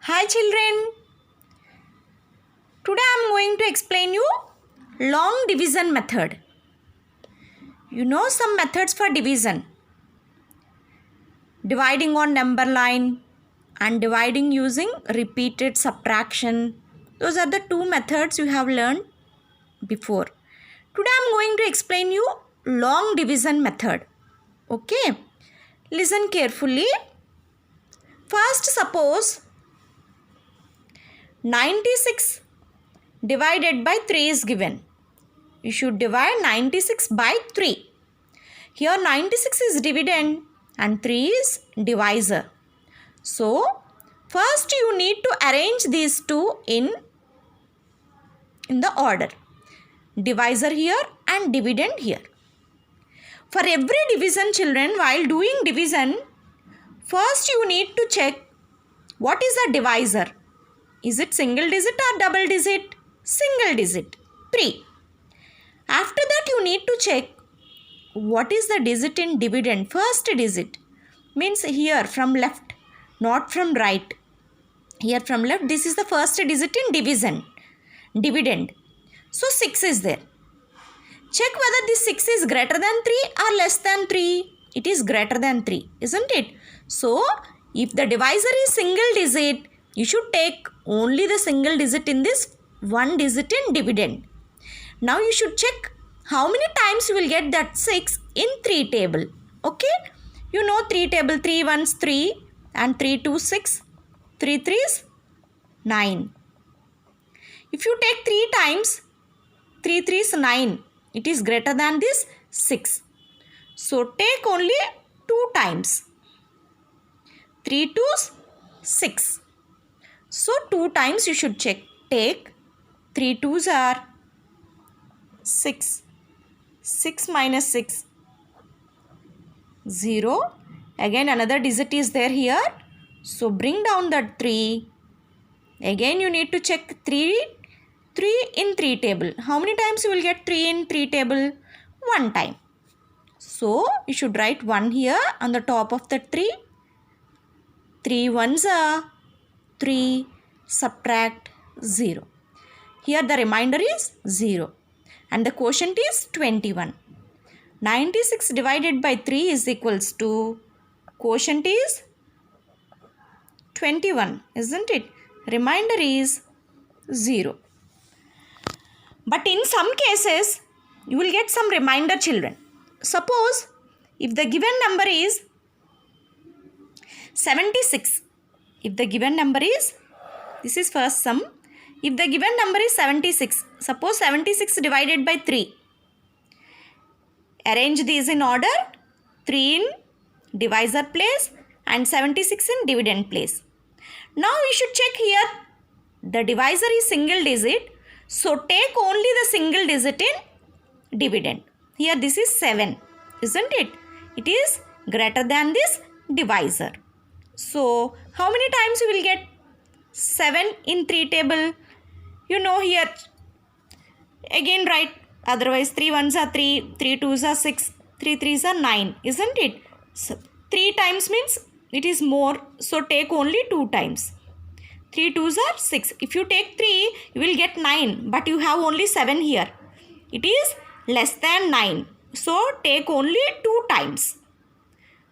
Hi children, today I am going to explain you long division method. You know some methods for division. Dividing on number line and dividing using repeated subtraction. Those are the two methods you have learned before. Today I am going to explain you long division method. Okay, listen carefully. First suppose 96 divided by 3 is given. You should divide 96 by 3. Here 96 is dividend and 3 is divisor. So, first you need to arrange these two in the order. Divisor here and dividend here. For every division children, while doing division, first you need to check what is the divisor. Is it single digit or double digit? Single digit, 3. After that you need to check what is the digit in dividend. First digit means here from left, not from right. Here from left, this is the first digit in dividend. So 6 is there. Check whether this 6 is greater than 3 or less than 3. It is greater than 3, isn't it? So if the divisor is single digit, you should take only the single digit in this one digit in dividend. Now you should check how many times you will get that 6 in 3 table. Okay? You know 3 table, 3 ones 3 and 3 2 6, 3 3s 9. If you take 3 times, 3 3s 9. It is greater than this 6. So take only 2 times. 3 2s 6. So 2 times you should check. Take 3 2s are 6. 6 minus 6, 0. Again another digit is there here. So bring down that 3. Again you need to check 3 in 3 table. How many times you will get 3 in 3 table? 1 time. So you should write 1 here on the top of the 3. 3 ones are 3, subtract 0. Here the remainder is 0 and the quotient is 21. 96 divided by 3 is equals to, quotient is 21, isn't it? Remainder is 0. But in some cases, you will get some remainder children. Suppose if the given number is 76. If the given number is, this is first sum. If the given number is 76, suppose 76 divided by 3. Arrange these in order, 3 in divisor place and 76 in dividend place. Now we should check here, the divisor is single digit. So take only the single digit in dividend. Here this is 7, isn't it? It is greater than this divisor. So how many times you will get 7 in 3 table? You know here. Again write. Otherwise 3 ones are 3, 3 twos are 6, 3 threes are 9, isn't it? So 3 times means it is more. So take only 2 times. 3 twos are 6. If you take 3, you will get 9. But you have only 7 here. It is less than 9. So take only 2 times.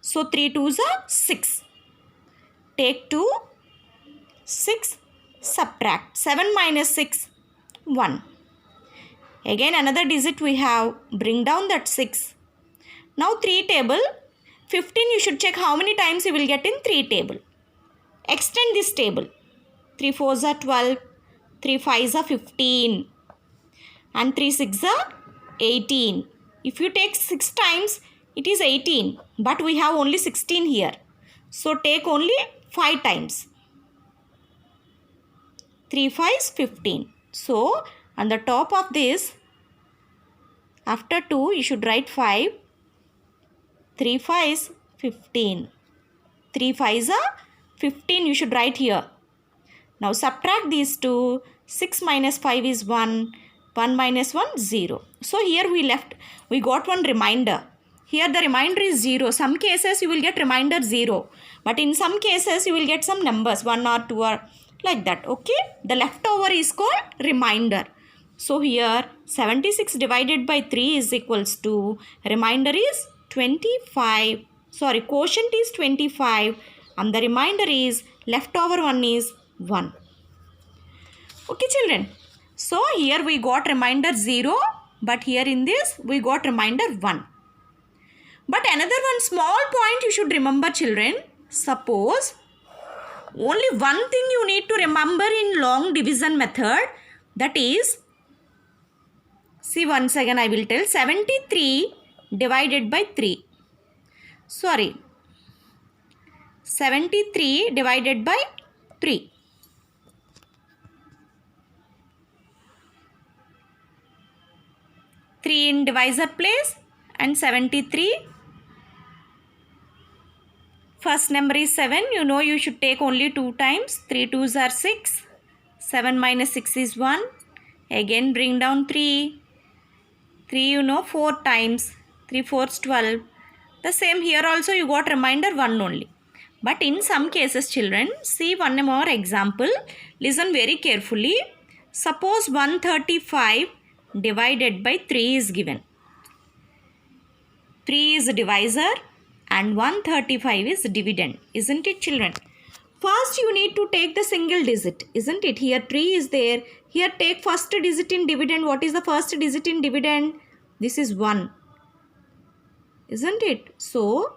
So 3 twos are 6. Take 2, 6, subtract. 7 minus 6, 1. Again another digit we have. Bring down that 6. Now 3 table. 15 you should check how many times you will get in 3 table. Extend this table. 3 4s are 12. 3 5s are 15. And 3 6s are 18. If you take 6 times, it is 18. But we have only 16 here. So take only 5 times. 3 5s 15. So on the top of this, after 2 you should write 5. 3 5s 15. 3 5s are 15 you should write here. Now subtract these two. 6 minus 5 is 1. 1 minus 1, 0. So here we got one remainder. Here the remainder is 0. Some cases you will get remainder 0. But in some cases you will get some numbers 1 or 2 or like that. Okay. The leftover is called remainder. So here 76 divided by 3 is equals to remainder is 25. Sorry, quotient is 25 and the remainder is leftover one is 1. Okay children. So here we got remainder 0, but here in this we got remainder 1. But another one small point you should remember children. Suppose only one thing you need to remember in long division method, that is, see once again I will tell, 73 divided by 3. Sorry, 73 divided by 3. Three in divisor place and 73. First number is 7. You know you should take only 2 times. 3 2s are 6. 7 minus 6 is 1. Again bring down 3. 3 you know 4 times. 3 4s 12. The same here also you got remainder 1 only. But in some cases children, see one more example. Listen very carefully. Suppose 135 divided by 3 is given. 3 is divisor and 135 is dividend. Isn't it children? First you need to take the single digit. Isn't it? Here 3 is there. Here take first digit in dividend. What is the first digit in dividend? This is 1. Isn't it? So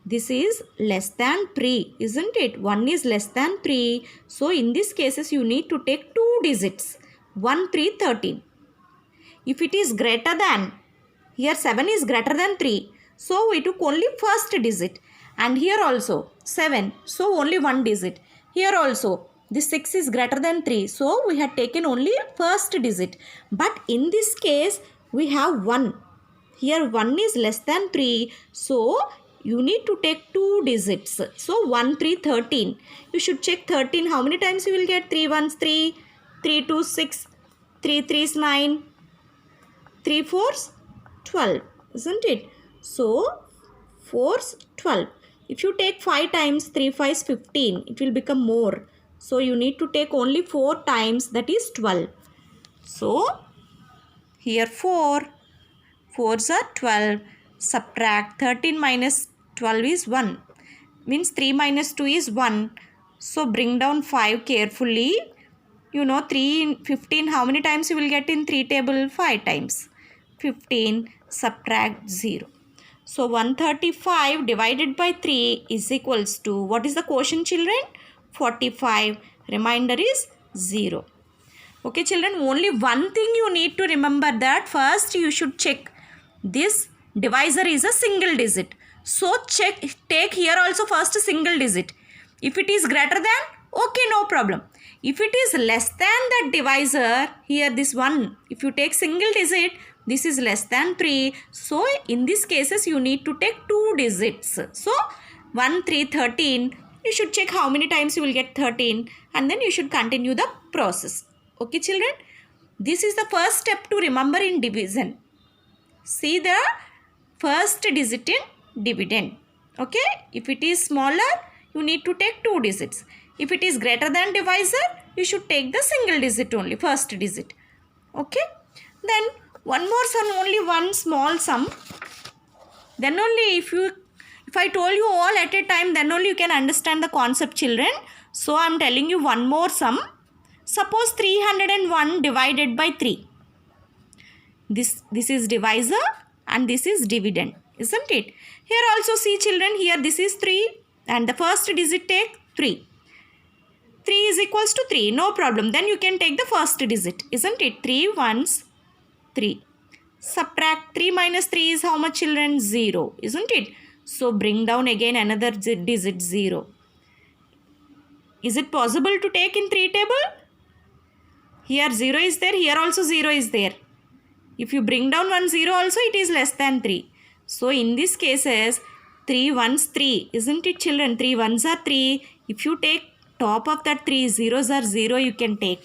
this is less than 3. Isn't it? 1 is less than 3. So in these cases you need to take 2 digits. 1 3 13. If it is greater than, here 7 is greater than 3. So we took only first digit. And here also 7. So only one digit. Here also this 6 is greater than 3. So we had taken only first digit. But in this case we have 1. Here 1 is less than 3. So you need to take 2 digits. So 1 3 13. You should check 13. How many times you will get? 3 1s 3. 3 2 6. 3 3s 9. 3 4s 12. Isn't it? So 4s 12. If you take 5 times, 3 5s 15. It will become more. So you need to take only 4 times, that is 12. So here 4. 4s are 12. Subtract 13 minus 12 is 1. Means 3 minus 2 is 1. So bring down 5 carefully. You know 3 in 15, how many times you will get in 3 table? 5 times. 15 subtract 0. So 135 divided by 3 is equals to, what is the quotient children? 45. Remainder is 0. Okay children, only one thing you need to remember, that first you should check this divisor is a single digit. So take here also first single digit. If it is greater than, okay, no problem. If it is less than that divisor, here this 1, if you take single digit, this is less than 3. So in these cases you need to take 2 digits. So 1 3 13. You should check how many times you will get 13 and then you should continue the process. Okay children, this is the first step to remember in division. See the first digit in dividend. Okay, if it is smaller you need to take 2 digits. If it is greater than divisor, you should take the single digit only, first digit. Okay, then one more sum, only one small sum. Then only if I told you all at a time, then only you can understand the concept children. So I am telling you one more sum. Suppose 301 divided by 3. This is divisor and this is dividend, isn't it? Here also see children, here this is 3 and the first digit take 3. 3 is equals to 3, no problem. Then you can take the first digit, isn't it? 3 1s 3. Subtract 3 minus 3 is how much children? 0, isn't it? So bring down again another digit 0. Is it possible to take in 3 table? Here 0 is there, here also 0 is there. If you bring down 1 0 also, it is less than 3. So in these cases 3 1s 3, isn't it children? 3 1s are 3. If you take top of that 3 zeros are 0, you can take.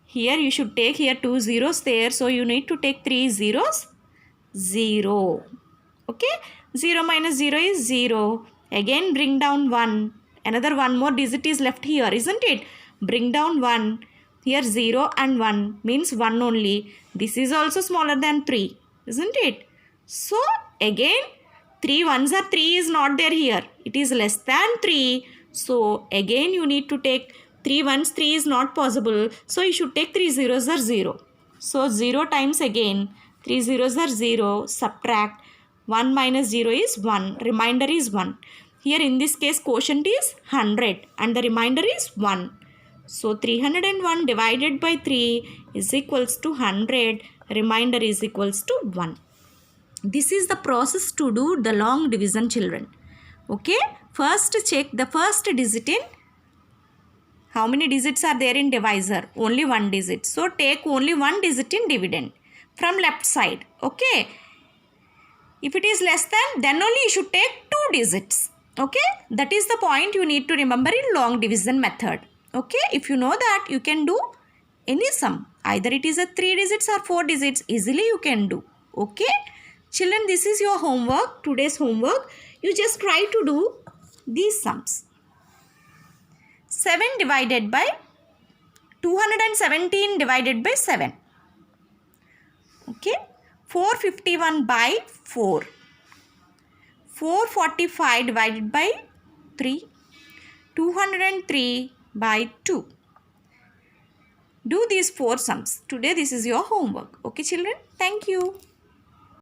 Here you should take here 2 zeros there. So you need to take 3 zeros 0. Okay, 0 minus 0 is 0. Again bring down 1. Another one more digit is left here, isn't it? Bring down 1. Here 0 and 1 means 1 only. This is also smaller than 3, isn't it? So again 3 ones are 3 is not there here. It is less than 3. So again you need to take 3 ones, 3 is not possible. So you should take 3 zeros are 0. So 0 times again 3 zeros are 0. Subtract 1 minus 0 is 1. Remainder is 1. Here in this case quotient is 100 and the remainder is 1. So 301 divided by 3 is equals to 100. Remainder is equals to 1. This is the process to do the long division, children. Okay. First check the first digit in. How many digits are there in divisor? Only one digit. So take only one digit in dividend from left side. Okay. If it is less than, then only you should take 2 digits. Okay. That is the point you need to remember in long division method. Okay. If you know that, you can do any sum. Either it is a 3 digits or 4 digits. Easily you can do. Okay. Children, this is your homework. Today's homework. You just try to do these sums. 7 divided by 217 divided by 7. Okay. 451 by 4. 445 divided by 3. 203 by 2. Do these 4 sums. Today this is your homework. Okay children. Thank you.